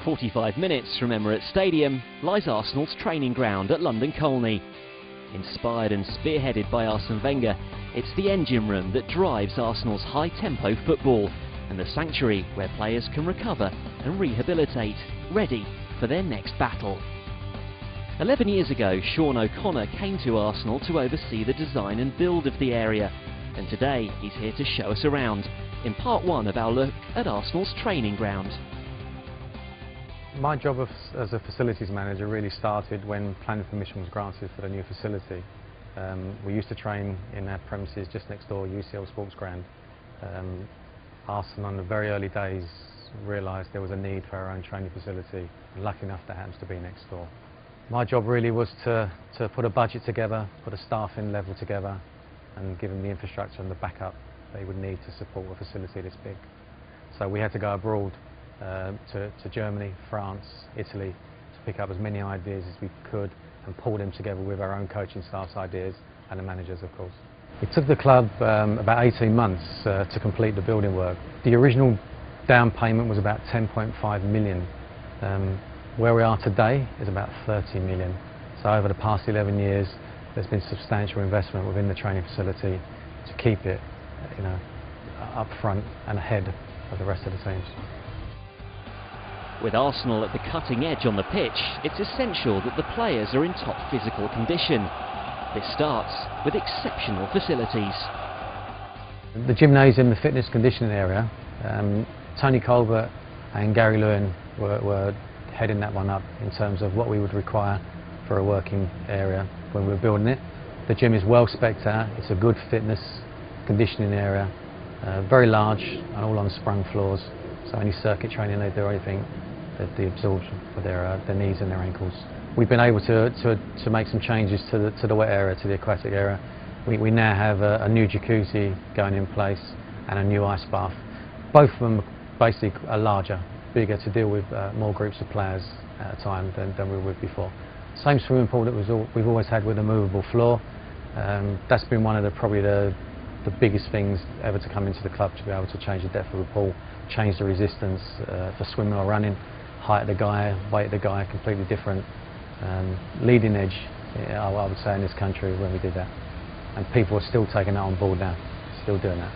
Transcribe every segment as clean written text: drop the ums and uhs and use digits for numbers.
45 minutes from Emirates Stadium lies Arsenal's training ground at London Colney. Inspired and spearheaded by Arsene Wenger, it's the engine room that drives Arsenal's high-tempo football and the sanctuary where players can recover and rehabilitate, ready for their next battle. 11 years ago, Sean O'Connor came to Arsenal to oversee the design and build of the area, and today he's here to show us around in part one of our look at Arsenal's training ground. My job as a facilities manager really started when planning permission was granted for the new facility. We used to train in our premises just next door, UCL Sports Ground. Arsenal, in the very early days, realised there was a need for our own training facility. Lucky enough, that happens to be next door. My job really was to put a budget together, put a staffing level together, and give them the infrastructure and the backup they would need to support a facility this big. So we had to go abroad to Germany, France, Italy to pick up as many ideas as we could and pull them together with our own coaching staff's ideas and the managers, of course. It took the club about 18 months to complete the building work. The original down payment was about 10.5 million. Where we are today is about 30 million. So over the past 11 years, there's been substantial investment within the training facility to keep it, up front and ahead of the rest of the teams. With Arsenal at the cutting edge on the pitch, it's essential that the players are in top physical condition. This starts with exceptional facilities. The gymnasium, the fitness conditioning area, Tony Colbert and Gary Lewin were heading that one up in terms of what we would require for a working area when we were building it. The gym is well spec'd out, it's a good fitness conditioning area, very large and all on sprung floors, so any circuit training they do or anything, the absorption for their knees and their ankles. We've been able to make some changes to the wet area, to the aquatic area. We now have a new jacuzzi going in place and a new ice bath. Both of them basically are larger, bigger to deal with more groups of players at a time than we were with before. Same swimming pool that we've always had with a movable floor. That's been one of probably the biggest things ever to come into the club, to be able to change the depth of the pool, change the resistance for swimming or running, height of the guy, weight of the guy, completely different. Leading edge, I would say, in this country when we did that. And people are still taking that on board now, still doing that.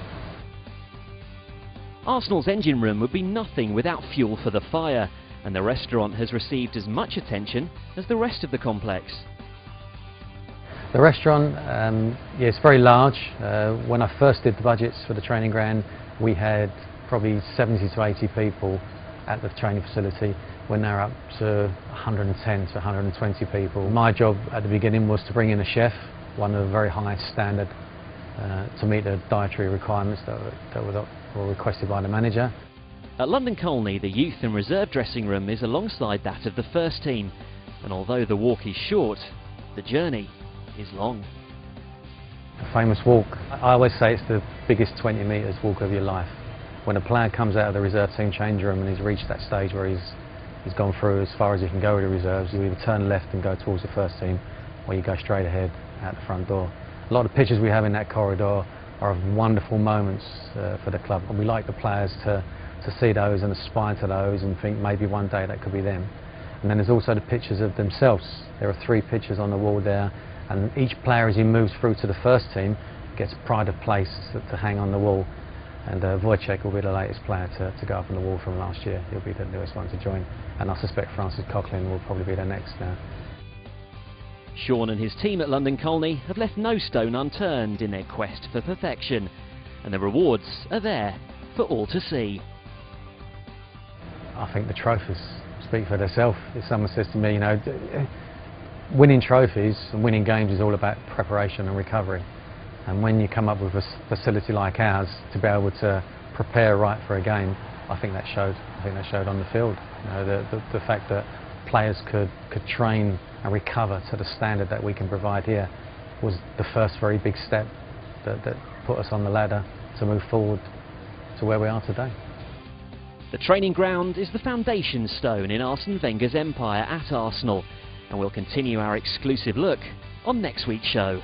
Arsenal's engine room would be nothing without fuel for the fire, and the restaurant has received as much attention as the rest of the complex. The restaurant, it's very large. When I first did the budgets for the training ground, we had probably 70 to 80 people at the training facility. We're now up to 110 to 120 people. My job at the beginning was to bring in a chef, one of the very highest standard, to meet the dietary requirements that were requested by the manager. At London Colney, the youth and reserve dressing room is alongside that of the first team, and although the walk is short, the journey is long. The famous walk, I always say it's the biggest 20 metres walk of your life. When a player comes out of the reserve team change room and he's reached that stage where he's gone through as far as he can go with the reserves, you either turn left and go towards the first team, or you go straight ahead out the front door. A lot of pictures we have in that corridor are of wonderful moments for the club, and we like the players to see those and aspire to those and think maybe one day that could be them. And then there's also the pictures of themselves. There are 3 pictures on the wall there, and each player as he moves through to the first team gets pride of place to hang on the wall. And Wojciech will be the latest player to go up on the wall from last year. He'll be the newest one to join, and I suspect Francis Coquelin will probably be the next now. Sean and his team at London Colney have left no stone unturned in their quest for perfection, and the rewards are there for all to see. I think the trophies speak for themselves. If someone says to me, winning trophies and winning games is all about preparation and recovery. And when you come up with a facility like ours to be able to prepare right for a game, I think that showed. I think that showed on the field. The fact that players could train and recover to the standard that we can provide here was the first very big step that put us on the ladder to move forward to where we are today. The training ground is the foundation stone in Arsene Wenger's empire at Arsenal, and we'll continue our exclusive look on next week's show.